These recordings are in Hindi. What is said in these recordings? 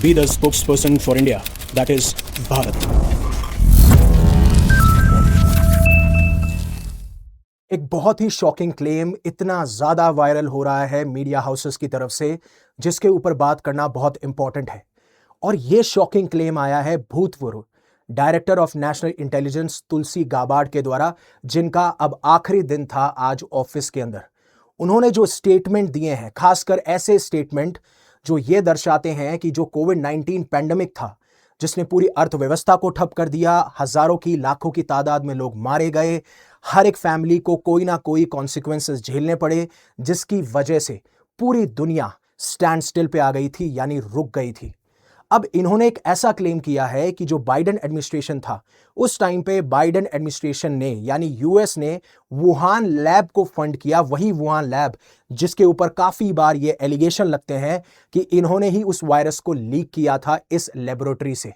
be the spokesperson for India, that is Bharat. एक बहुत ही शॉकिंग क्लेम इतना ज्यादा वायरल हो रहा है मीडिया हाउसेस की तरफ से, जिसके ऊपर बात करना बहुत इंपॉर्टेंट है। और यह शॉकिंग क्लेम आया है भूतपूर्व director of national intelligence Tulsi Gabbard के द्वारा, जिनका अब आखिरी दिन था आज ऑफिस के अंदर। उन्होंने जो स्टेटमेंट दिए हैं, खासकर ऐसे स्टेटमेंट जो ये दर्शाते हैं कि जो कोविड-19 पैंडेमिक था, जिसने पूरी अर्थव्यवस्था को ठप कर दिया, हजारों की लाखों की तादाद में लोग मारे गए, हर एक फैमिली को कोई ना कोई कॉन्सिक्वेंसेस झेलने पड़े, जिसकी वजह से पूरी दुनिया स्टैंड स्टिल पे आ गई थी, यानी रुक गई थी। अब इन्होंने एक ऐसा क्लेम किया है कि जो बाइडेन एडमिनिस्ट्रेशन था, उस टाइम पे बाइडेन एडमिनिस्ट्रेशन ने यानी यूएस ने वुहान लैब को फंड किया, वही वुहान लैब जिसके ऊपर काफी बार ये एलिगेशन लगते हैं कि इन्होंने ही उस वायरस को लीक किया था इस लेबोरेटरी से।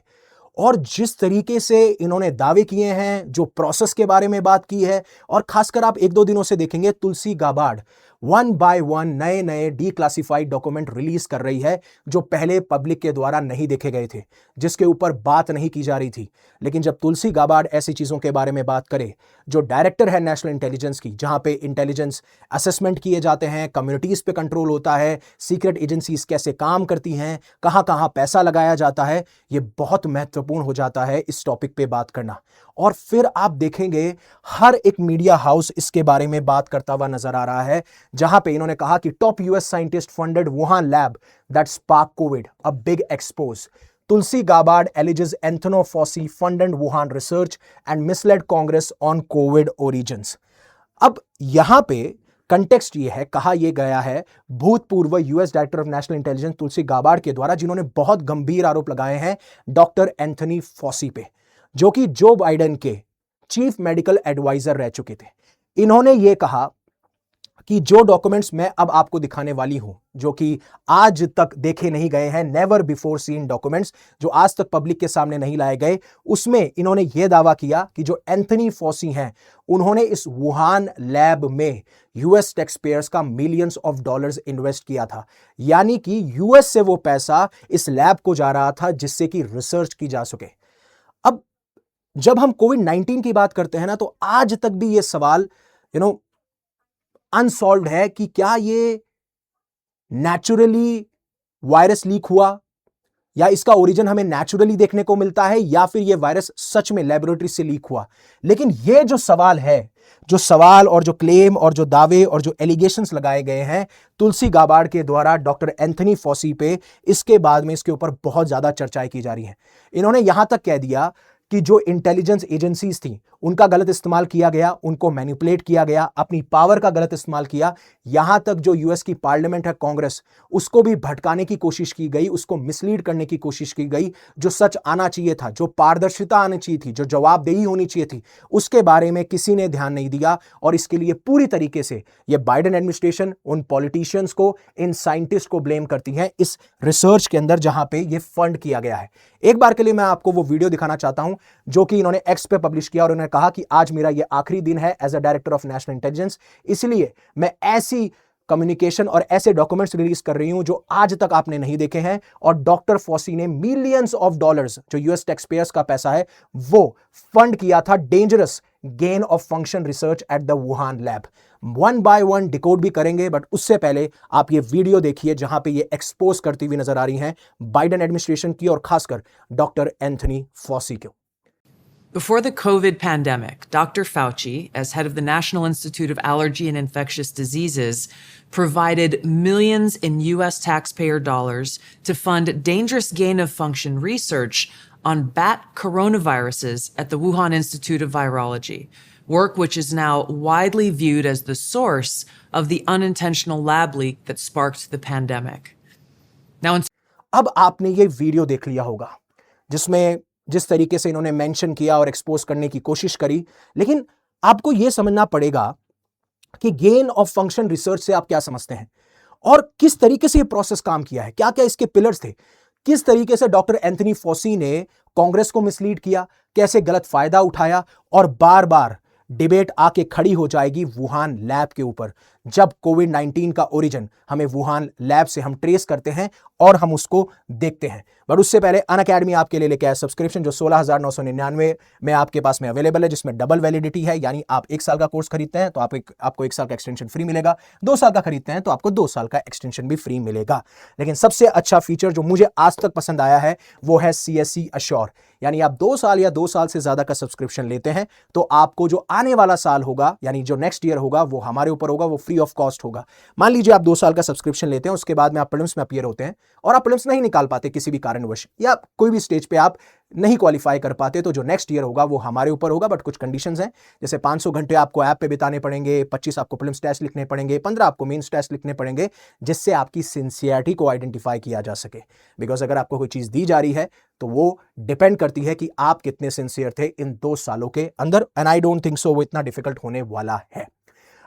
और जिस तरीके से इन्होंने दावे किए हैं, जो प्रोसेस के बारे में बात की है, और खासकर आप एक दो दिनों से देखेंगे Tulsi Gabbard one by one नए नए डीक्लासिफाइड डॉक्यूमेंट रिलीज कर रही है, जो पहले पब्लिक के द्वारा नहीं देखे गए थे, जिसके ऊपर बात नहीं की जा रही थी। लेकिन जब तुलसी गाबार्ड ऐसी चीजों के बारे में बात करे, जो डायरेक्टर है नेशनल इंटेलिजेंस की, जहां पे इंटेलिजेंस असेसमेंट किए जाते हैं, कम्युनिटीज पे कंट्रोल होता है, सीक्रेट एजेंसीज कैसे काम करती हैं, कहां कहां पैसा लगाया जाता है, यह बहुत महत्वपूर्ण हो जाता है इस टॉपिक पे बात करना। और फिर आप देखेंगे हर एक मीडिया हाउस इसके बारे में बात करता हुआ नजर आ रहा है, जहां पे इन्होंने कहा कि top US scientist funded Wuhan lab that spark Covid, a big expose. Tulsi Gabbard alleges Anthony Fauci funded Wuhan research and misled Congress on COVID origins. अब यहां पे कंटेक्स्ट ये है, कहा यह गया है भूतपूर्व US director of national intelligence Tulsi Gabbard के द्वारा, जिन्होंने बहुत गंभीर आरोप लगाए हैं डॉक्टर एंथनी फॉसी पे, जो कि जो बाइडेन के चीफ मेडिकल एडवाइजर रह चुके थे। इन्होंने यह कहा कि जो डॉक्यूमेंट्स मैं अब आपको दिखाने वाली हूं, जो कि आज तक देखे नहीं गए हैं, नेवर बिफोर सीन डॉक्यूमेंट्स, जो आज तक पब्लिक के सामने नहीं लाए गए, उसमें इन्होंने यह दावा किया कि जो एंथनी फॉसी हैं, उन्होंने इस वुहान लैब में यूएस टैक्स पेयर्स का मिलियंस ऑफ डॉलर्स इन्वेस्ट किया था। यानी कि यूएस से वो पैसा इस लैब को जा रहा था, जिससे कि रिसर्च की जा सके। अब जब हम कोविड-19 की बात करते हैं ना, तो आज तक भी यह सवाल अनसॉल्व्ड है कि क्या ये नेचुरली वायरस लीक हुआ, या इसका ओरिजिन हमें नेचुरली देखने को मिलता है, या फिर ये वायरस सच में लेबोरेटरी से लीक हुआ। लेकिन ये जो सवाल है, जो सवाल और जो क्लेम और जो दावे और जो एलिगेशंस लगाए गए हैं तुलसी गाबार्ड के द्वारा डॉक्टर एंथनी फॉसी पे, इसके बाद में इसके ऊपर बहुत ज्यादा चर्चाएं की जा रही हैं। इन्होंने यहां तक कह दिया कि जो इंटेलिजेंस एजेंसीज थी, उनका गलत इस्तेमाल किया गया, उनको मैनिपुलेट किया गया, अपनी पावर का गलत इस्तेमाल किया। यहां तक जो यूएस की पार्लियामेंट है, कांग्रेस, उसको भी भटकाने की कोशिश की गई, उसको मिसलीड करने की कोशिश की गई। जो सच आना चाहिए था, जो पारदर्शिता आनी चाहिए थी, जो जवाबदेही होनी चाहिए थी, उसके बारे में किसी ने ध्यान नहीं दिया। और इसके लिए पूरी तरीके से यह बाइडेन एडमिनिस्ट्रेशन उन पॉलिटिशियंस को, इन साइंटिस्ट को ब्लेम करती है इस रिसर्च के अंदर, जहां पे यह फंड किया गया है। एक बार के लिए मैं आपको वो वीडियो दिखाना चाहता हूं, जो कि इन्होंने एक्स पे पब्लिश किया, और उन्होंने कहा कि आज मेरा ये आखिरी दिन है as a director of national intelligence, इसलिए मैं ऐसी कम्युनिकेशन और ऐसे डॉक्यूमेंट्स रिलीज कर रही हूं जो आज तक आपने नहीं देखे हैं। और डॉक्टर फॉसी ने मिलियंस ऑफ डॉलर्स, जो यूएस टैक्स पेयर्स का पैसा है, वो फंड किया था dangerous gain of function research at the Wuhan lab. One by one decode भी करेंगे, बट उससे पहले आप ये वीडियो देखिए, जहां पे ये एक्सपोज करती हुई नजर आ रही हैं बाइडेन एडमिनिस्ट्रेशन की, और खासकर डॉक्टर एंथनी फॉसी को। Before the COVID pandemic, Dr. Fauci, as head of the National Institute of Allergy and Infectious Diseases, provided millions in U.S. taxpayer dollars to fund dangerous gain-of-function research on bat coronaviruses at the Wuhan Institute of Virology, work which is now widely viewed as the source of the unintentional lab leak that sparked the pandemic. Now, अब आपने ये वीडियो देख लिया होगा, जिसमें जिस तरीके से इन्होंने मेंशन किया और एक्सपोज करने की कोशिश करी। लेकिन आपको यह समझना पड़ेगा कि गेन ऑफ फंक्शन रिसर्च से आप क्या समझते हैं, और किस तरीके से यह प्रोसेस काम किया है, क्या क्या इसके पिलर्स थे, किस तरीके से डॉक्टर एंथनी फॉसी ने कांग्रेस को मिसलीड किया, कैसे गलत फायदा उठाया, और बार बार डिबेट आके खड़ी हो जाएगी वुहान लैब के ऊपर, जब कोविड 19 का ओरिजिन हमें वुहान लैब से हम ट्रेस करते हैं और हम उसको देखते हैं। बट उससे पहले अनअकैडमी आपके लिए लेके आया सब्सक्रिप्शन जो 16,999 में आपके पास में अवेलेबल है, जिसमें डबल वैलिडिटी है, यानी आप 1 साल का कोर्स खरीदते हैं तो आपको 1 साल का एक्सटेंशन फ्री मिलेगा, 2 साल का खरीदते हैं तो आपको 2 साल का एक्सटेंशन भी फ्री मिलेगा। लेकिन सबसे अच्छा फीचर जो मुझे आज तक पसंद आया है वो है CSE अश्योर, यानी आप 2 साल या 2 साल से ज्यादा का सब्सक्रिप्शन लेते हैं तो आपको जो आने वाला साल होगा, यानी जो नेक्स्ट ईयर होगा, वो हमारे ऊपर होगा, वो फ्री ऑफ कॉस्ट होगा। मान लीजिए आप 2 साल का सब्सक्रिप्शन लेते हैं, उसके बाद में आप प्रीलिम्स में अपीयर होते हैं और आप प्रीलिम्स नहीं निकाल पाते किसी भी कारणवश, या कोई भी स्टेज पे आप नहीं क्वालिफाई कर पाते, तो जो नेक्स्ट ईयर होगा वो हमारे ऊपर होगा। बट कुछ कंडीशंस हैं, जैसे 500 घंटे आपको ऐप पे बिताने पड़ेंगे, 25 आपको प्रीलिम्स टेस्ट लिखने पड़ेंगे, 15 आपको मेंस टेस्ट लिखने पड़ेंगे, जिससे आपकी सिंसियरिटी को आइडेंटिफाई किया जा सके। बिकॉज अगर आपको कोई चीज दी जा रही है तो वो डिपेंड करती है कि आप कितने सिंसियर थे इन 2 सालों के अंदर, and I don't think so वो इतना डिफिकल्ट होने वाला है।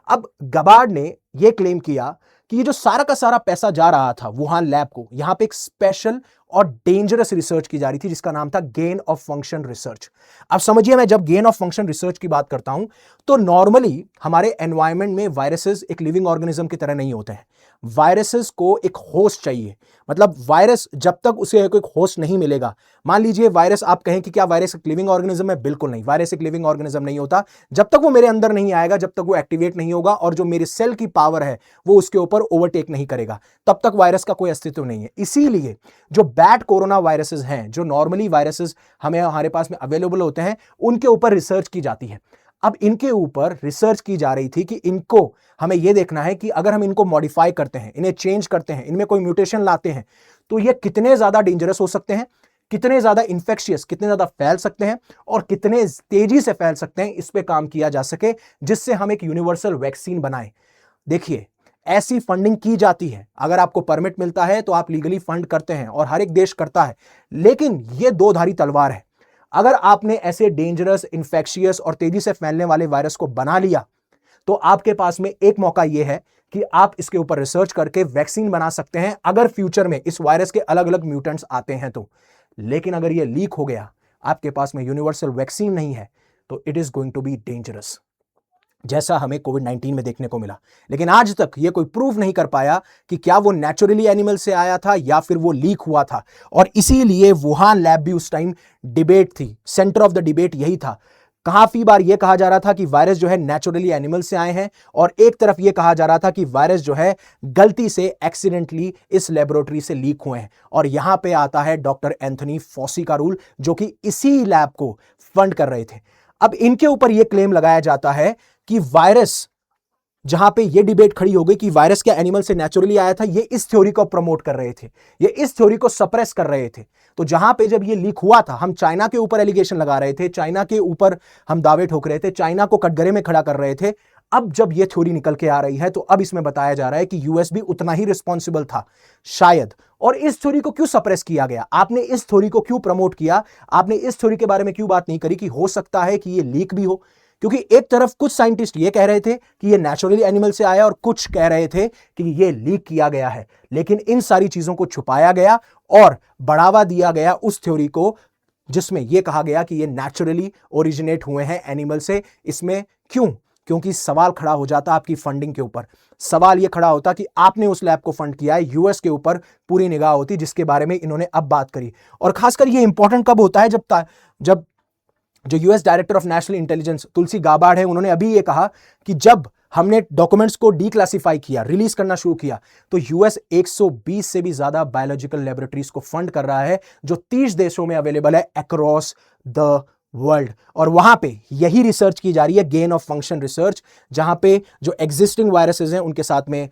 अब गबार्ड ने यह क्लेम किया कि ये जो सारा का सारा पैसा जा रहा था वुहान लैब को, यहां पे एक स्पेशल और डेंजरस रिसर्च की जा रही थी जिसका नाम था गेन ऑफ फंक्शन रिसर्च। अब समझिए, मैं जब गेन ऑफ फंक्शन रिसर्च की बात करता हूं तो नॉर्मली हमारे एनवायरनमेंट में वायरसेस एक लिविंग ऑर्गेनिज्म की तरह नहीं होते हैं। वायरसेस को एक होस्ट चाहिए, मतलब वायरस जब तक उसे एक होस्ट नहीं मिलेगा, मान लीजिए वायरस, आप कहें कि क्या वायरस एक लिविंग ऑर्गेनिज्म है? बिल्कुल नहीं, वायरस एक लिविंग ऑर्गेनिज्म नहीं होता। जब तक वो मेरे अंदर नहीं आएगा, जब तक वो एक्टिवेट नहीं होगा और जो मेरे सेल की पावर है वो उसके ऊपर ओवरटेक नहीं करेगा, तब तक वायरस का कोई अस्तित्व नहीं है। इसीलिए जो बैड कोरोना वायरसेस हैं, जो नॉर्मली वायरसेस हमारे पास में अवेलेबल होते हैं, उनके ऊपर रिसर्च की जाती है। अब इनके ऊपर रिसर्च की जा रही थी कि इनको हमें यह देखना है कि अगर हम इनको मॉडिफाई करते हैं, इन्हें चेंज करते हैं, इनमें कोई म्यूटेशन लाते हैं, तो ये कितने ज्यादा डेंजरस हो सकते हैं, कितने ज्यादा इंफेक्शियस, कितने ज्यादा फैल सकते हैं और कितने तेजी से फैल सकते हैं, इस पे काम किया जा सके, जिससे हम एक यूनिवर्सल वैक्सीन बनाएं। देखिए, ऐसी फंडिंग की जाती है, अगर आपको परमिट मिलता है तो आप लीगली फंड करते हैं और हर एक देश करता है, लेकिन यह दो धारी तलवार है। अगर आपने ऐसे डेंजरस, इंफेक्शियस और तेजी से फैलने वाले वायरस को बना लिया तो आपके पास में एक मौका यह है कि आप इसके ऊपर रिसर्च करके वैक्सीन बना सकते हैं, अगर फ्यूचर में इस वायरस के अलग अलग म्यूटेंट्स आते हैं तो। लेकिन अगर यह लीक हो गया, आपके पास में यूनिवर्सल वैक्सीन नहीं है, तो it is going to be dangerous, जैसा हमें कोविड-19 में देखने को मिला। लेकिन आज तक यह कोई प्रूव नहीं कर पाया कि क्या वो नेचुरली एनिमल से आया था या फिर वो लीक हुआ था, और इसीलिए वुहान लैब भी उस टाइम डिबेट थी, सेंटर ऑफ द डिबेट यही था। काफी बार यह कहा जा रहा था कि वायरस जो है नेचुरली एनिमल से आए हैं, और एक तरफ यह कहा जा रहा था कि वायरस जो है गलती से, एक्सीडेंटली इस लेबोरेटरी से लीक हुए हैं। और यहां पे आता है डॉक्टर एंथनी फॉसी का रूल, जो कि इसी लैब को फंड कर रहे थे। अब इनके ऊपर यह क्लेम लगाया जाता है कि वायरस, जहां पे ये डिबेट खड़ी हो गई कि वायरस क्या एनिमल से नेचुरली आया था, ये इस थ्योरी को प्रमोट कर रहे थे, ये इस थ्योरी को सप्रेस कर रहे थे। तो जहां पे जब ये लीक हुआ था, हम चाइना के ऊपर एलिगेशन लगा रहे थे, चाइना के ऊपर हम दावे ठोक रहे थे, चाइना को कटघरे में खड़ा कर रहे थे। अब जब ये थ्योरी निकल के आ रही है तो अब इसमें बताया जा रहा है कि यूएस भी उतना ही रिस्पॉन्सिबल था शायद। और इस थ्योरी को क्यों सप्रेस किया गया? आपने इस थ्योरी को क्यों प्रमोट किया? आपने इस थ्योरी के बारे में क्यों बात नहीं करी कि हो सकता है कि ये लीक भी हो? क्योंकि एक तरफ कुछ साइंटिस्ट ये कह रहे थे कि ये नेचुरली एनिमल से आया और कुछ कह रहे थे कि ये लीक किया गया है। लेकिन इन सारी चीजों को छुपाया गया और बढ़ावा दिया गया उस थ्योरी को जिसमें यह कहा गया कि ये नेचुरली ओरिजिनेट हुए हैं एनिमल से। इसमें क्यों? क्योंकि सवाल खड़ा हो जाता आपकी फंडिंग के ऊपर। सवाल यह खड़ा होता कि आपने उस लैब को फंड किया है, यूएस के ऊपर पूरी निगाह होती, जिसके बारे में इन्होंने अब बात करी। और खासकर यह इंपॉर्टेंट कब होता है? जब जो US director of national intelligence Tulsi Gabbard है, उन्होंने अभी यह कहा कि जब हमने डॉक्यूमेंट्स को डीक्लासिफाई किया, रिलीज करना शुरू किया, तो यूएस 120 से भी ज्यादा बायोलॉजिकल लेबोरेटरीज को फंड कर रहा है, जो 30 देशों में अवेलेबल है अक्रॉस द वर्ल्ड। और वहां पे यही रिसर्च की जा रही है, गेन ऑफ फंक्शन रिसर्च, जहां पे जो एग्जिस्टिंग वायरसेस हैं उनके साथ में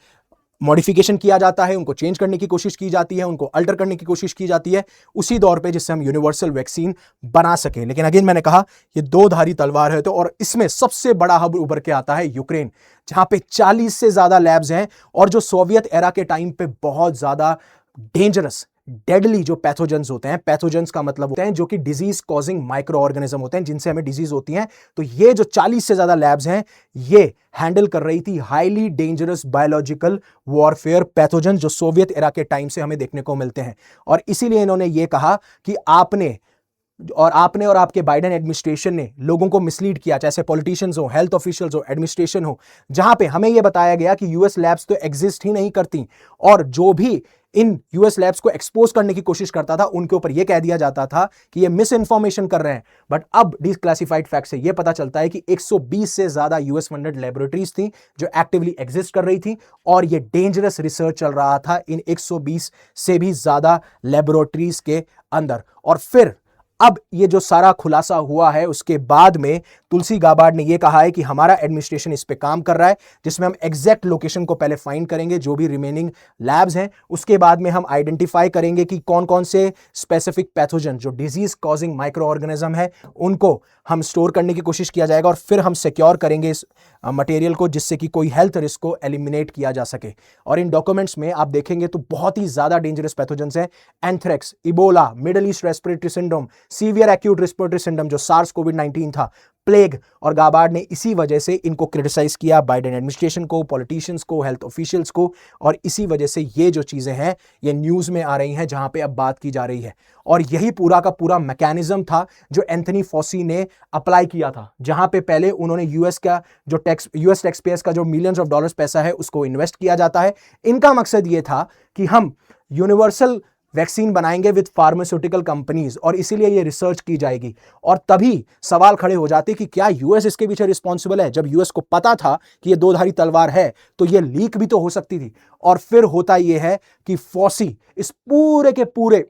मॉडिफिकेशन किया जाता है, उनको चेंज करने की कोशिश की जाती है, उनको अल्टर करने की कोशिश की जाती है उसी दौर पे, जिससे हम यूनिवर्सल वैक्सीन बना सकें। लेकिन अगेन मैंने कहा ये दो धारी तलवार है। तो और इसमें सबसे बड़ा हब उभर के आता है यूक्रेन, जहां पे 40 से ज्यादा लैब्स हैं और जो सोवियत एरा के टाइम पे बहुत ज्यादा डेंजरस, डेडली जो पैथोजेंस होते हैं, पैथोजेंस का मतलब होते हैं जो कि डिजीज कॉजिंग माइक्रो ऑर्गेनिज्म होते हैं, जिनसे हमें डिजीज होती हैं। तो ये जो 40 से ज्यादा लैब्स हैं, ये हैंडल कर रही थी highly dangerous biological warfare pathogen, जो सोवियत एरा के टाइम से हमें देखने को मिलते हैं। और इसीलिए इन्होंने ये कहा कि आपने और आपने और आपके बाइडेन एडमिनिस्ट्रेशन ने लोगों को मिसलीड किया, चाहे पॉलिटिशियंस हो, हेल्थ ऑफिशियल्स हो, एडमिनिस्ट्रेशन हो, जहां पे हमें यह बताया गया कि यूएस लैब्स तो एग्जिस्ट ही नहीं करती और जो भी इन यूएस लैब्स को एक्सपोज करने की कोशिश करता था उनके ऊपर यह कह दिया जाता था कि ये मिस इन्फॉर्मेशन कर रहे हैं। बट अब डिक्लासिफाइड फैक्ट से यह पता चलता है कि 120 से ज्यादा यूएस फंडेड लेबोरेटरीज थी जो एक्टिवली एग्जिस्ट कर रही थी और ये डेंजरस रिसर्च चल रहा था इन 120 से भी ज्यादा लेबोरेटरीज के अंदर। और फिर अब ये जो सारा खुलासा हुआ है उसके बाद में तुलसी गाबार्ड ने ये कहा है कि हमारा एडमिनिस्ट्रेशन इस पे काम कर रहा है, जिसमें हम एग्जैक्ट लोकेशन को पहले फाइंड करेंगे जो भी रिमेनिंग लैब्स हैं, उसके बाद में हम आइडेंटिफाई करेंगे कि कौन कौन से स्पेसिफिक पैथोजन जो डिजीज कॉजिंग माइक्रो ऑर्गेनिज्म है उनको हम स्टोर करने की कोशिश किया जाएगा और फिर हम सिक्योर करेंगे इस मटेरियल को जिससे कि कोई हेल्थ रिस्क को एलिमिनेट किया जा सके। और इन डॉक्यूमेंट्स में आप देखेंगे तो बहुत ही ज्यादा डेंजरस पैथोजेंस हैं, anthrax, Ebola, middle east respiratory syndrome, severe acute respiratory syndrome जो सार्स कोविड-19 था, प्लेग। और गाबार्ड ने इसी वजह से इनको क्रिटिसाइज किया, बाइडेन एडमिनिस्ट्रेशन को, पॉलिटिशियंस को, हेल्थ ऑफिशियल्स को, और इसी वजह से ये जो चीजें हैं ये न्यूज में आ रही हैं जहां पे अब बात की जा रही है। और यही पूरा का पूरा मैकेनिज्म था जो एंथनी फॉसी ने अप्लाई किया था, जहां पे पहले उन्होंने यूएस टैक्स पेयर्स का जो मिलियंस ऑफ डॉलर्स पैसा है उसको इन्वेस्ट किया जाता है। इनका मकसद ये था कि हम यूनिवर्सल वैक्सीन बनाएंगे विद फार्मास्यूटिकल कंपनीज और इसीलिए ये रिसर्च की जाएगी। और तभी सवाल खड़े हो जाते कि क्या यूएस इसके पीछे रिस्पॉन्सिबल है? जब यूएस को पता था कि ये दो धारी तलवार है तो ये लीक भी तो हो सकती थी। और फिर होता यह है कि फॉसी इस पूरे के पूरे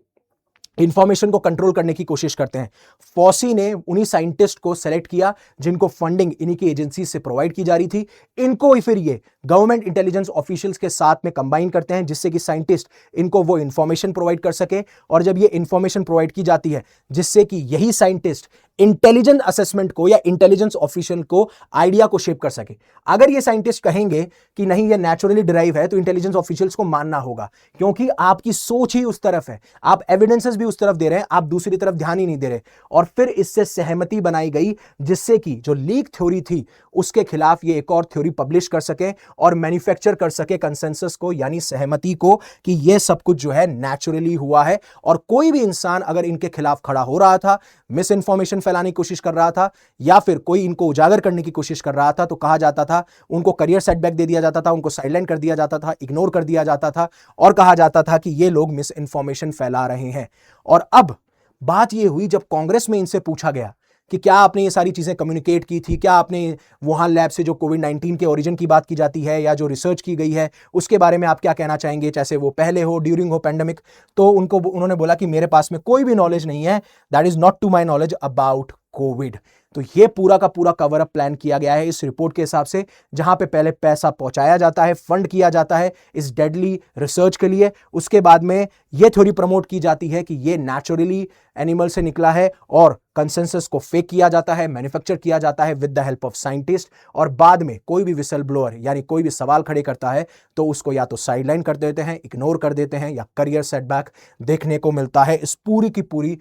इंफॉर्मेशन को कंट्रोल करने की कोशिश करते हैं। फॉसी ने उन्हीं साइंटिस्ट को सेलेक्ट किया जिनको फंडिंग इन्हीं की एजेंसी से प्रोवाइड की जा रही थी। इनको ही फिर ये गवर्नमेंट इंटेलिजेंस ऑफिशियल्स के साथ में कंबाइन करते हैं जिससे कि साइंटिस्ट इनको वो इंफॉर्मेशन प्रोवाइड कर सके। और जब ये इंफॉर्मेशन प्रोवाइड की जाती है जिससे कि यही साइंटिस्ट इंटेलिजेंस असेसमेंट को या इंटेलिजेंस ऑफिशियल को आइडिया को शेप कर सके। अगर ये साइंटिस्ट कहेंगे कि नहीं ये नेचुरली डिराइव है तो इंटेलिजेंस ऑफिशियल्स को मानना होगा, क्योंकि आपकी सोच ही उस तरफ है, आप एविडेंसेस भी उस तरफ दे रहे हैं, आप दूसरी तरफ ध्यान ही नहीं दे रहे। और फिर इससे सहमति बनाई गई जिससे कि जो लीक थ्योरी थी उसके खिलाफ ये एक और थ्योरी पब्लिश कर सके और मैन्युफैक्चर कर सके कंसेंसस को, यानी सहमति को, कि ये सब कुछ जो है नेचुरली हुआ है। और कोई भी इंसान अगर इनके खिलाफ खड़ा हो रहा था, मिस इन्फॉर्मेशन फैलाने की कोशिश कर रहा था या फिर कोई इनको उजागर करने की कोशिश कर रहा था तो कहा जाता था उनको करियर सेटबैक दे दिया जाता था, उनको साइडलाइन कर दिया जाता था, इग्नोर कर दिया जाता था और कहा जाता था कि ये लोग मिस इन्फॉर्मेशन फैला रहे हैं। और अब बात ये हुई जब कांग्रेस में इनसे पूछा गया कि क्या आपने ये सारी चीजें कम्युनिकेट की थी, क्या आपने वुहान लैब से जो कोविड-19 के ओरिजिन की बात की जाती है या जो रिसर्च की गई है उसके बारे में आप क्या कहना चाहेंगे, चाहे वो पहले हो, ड्यूरिंग हो पेंडेमिक। तो उन्होंने बोला कि मेरे पास में कोई भी नॉलेज नहीं है, that is not to my knowledge about COVID. तो ये पूरा का पूरा कवर अप प्लान किया गया है इस रिपोर्ट के हिसाब से, जहां पे पहले पैसा पहुंचाया जाता है, फंड किया जाता है इस डेडली रिसर्च के लिए। उसके बाद में ये थ्योरी प्रमोट की जाती है कि ये नेचुरली एनिमल से निकला है और कंसेंसस को फेक किया जाता है, मैन्युफैक्चर किया जाता है with the help of scientist. और बाद में कोई भी विसल ब्लोअर यानी कोई भी सवाल खड़े करता है तो उसको या तो साइडलाइन कर देते हैं, इग्नोर कर देते हैं या करियर सेटबैक देखने को मिलता है इस पूरी की पूरी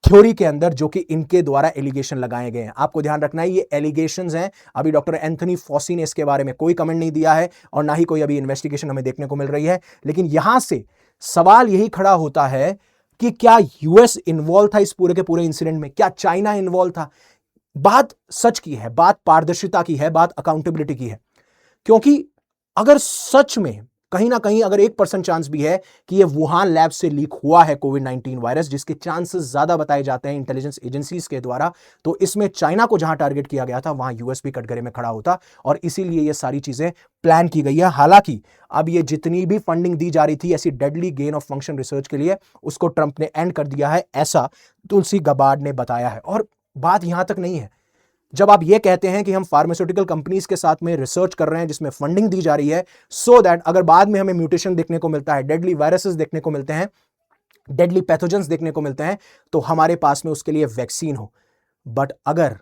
थ्योरी के अंदर जो कि इनके द्वारा एलिगेशन लगाए गए हैं। आपको ध्यान रखना है ये एलिगेशंस हैं। अभी डॉक्टर एंथनी फॉसी ने इसके बारे में कोई कमेंट नहीं दिया है और ना ही कोई अभी इन्वेस्टिगेशन हमें देखने को मिल रही है। लेकिन यहां से सवाल यही खड़ा होता है कि क्या यूएस इन्वॉल्व था इस पूरे के पूरे इंसिडेंट में, क्या चाइना इन्वॉल्व था? बात सच की है, बात पारदर्शिता की है, बात अकाउंटेबिलिटी की है। क्योंकि अगर सच में कहीं ना कहीं अगर 1% चांस भी है कि ये वुहान लैब से लीक हुआ है कोविड-19 वायरस, जिसके चांसेस ज्यादा बताए जाते हैं इंटेलिजेंस एजेंसीज के द्वारा, तो इसमें चाइना को जहां टारगेट किया गया था वहां यूएस भी कटघरे में खड़ा होता और इसीलिए ये सारी चीजें प्लान की गई है। हालांकि अब ये जितनी भी फंडिंग दी जा रही थी ऐसी deadly gain of function research के लिए, उसको ट्रंप ने एंड कर दिया है, ऐसा तुलसी गाबार्ड ने बताया है। और बात यहां तक नहीं है, जब आप ये कहते हैं कि हम फार्मास्यूटिकल कंपनीज के साथ में रिसर्च कर रहे हैं जिसमें फंडिंग दी जा रही है सो दैट अगर बाद में हमें म्यूटेशन देखने को मिलता है, डेडली वायरसेस देखने को मिलते हैं, डेडली पैथोजेंस देखने को मिलते हैं, तो हमारे पास में उसके लिए वैक्सीन हो। बट अगर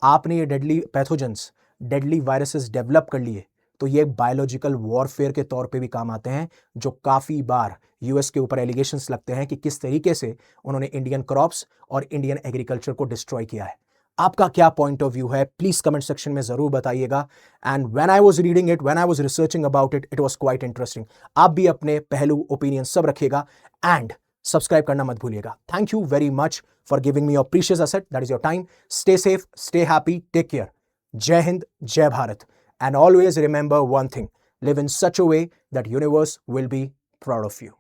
आपने ये deadly pathogens, deadly viruses develop कर लिए तो ये बायोलॉजिकल वॉरफेयर के तौर पे भी काम आते हैं, जो काफी बार यूएस के ऊपर एलिगेशंस लगते हैं कि किस तरीके से उन्होंने इंडियन क्रॉप्स और इंडियन एग्रीकल्चर को डिस्ट्रॉय किया है। आपका क्या पॉइंट ऑफ व्यू है प्लीज कमेंट सेक्शन में जरूर बताइएगा। And when I was reading it, when I was researching about it, it was quite interesting. आप भी अपने पहलू, ओपिनियन सब रखिएगा एंड सब्सक्राइब करना मत भूलिएगा। Thank you very much for giving me your precious asset, that is your time. Stay safe, stay happy, take care. जय हिंद, जय Bharat. And always remember one thing, live in such a way that universe will be proud of you.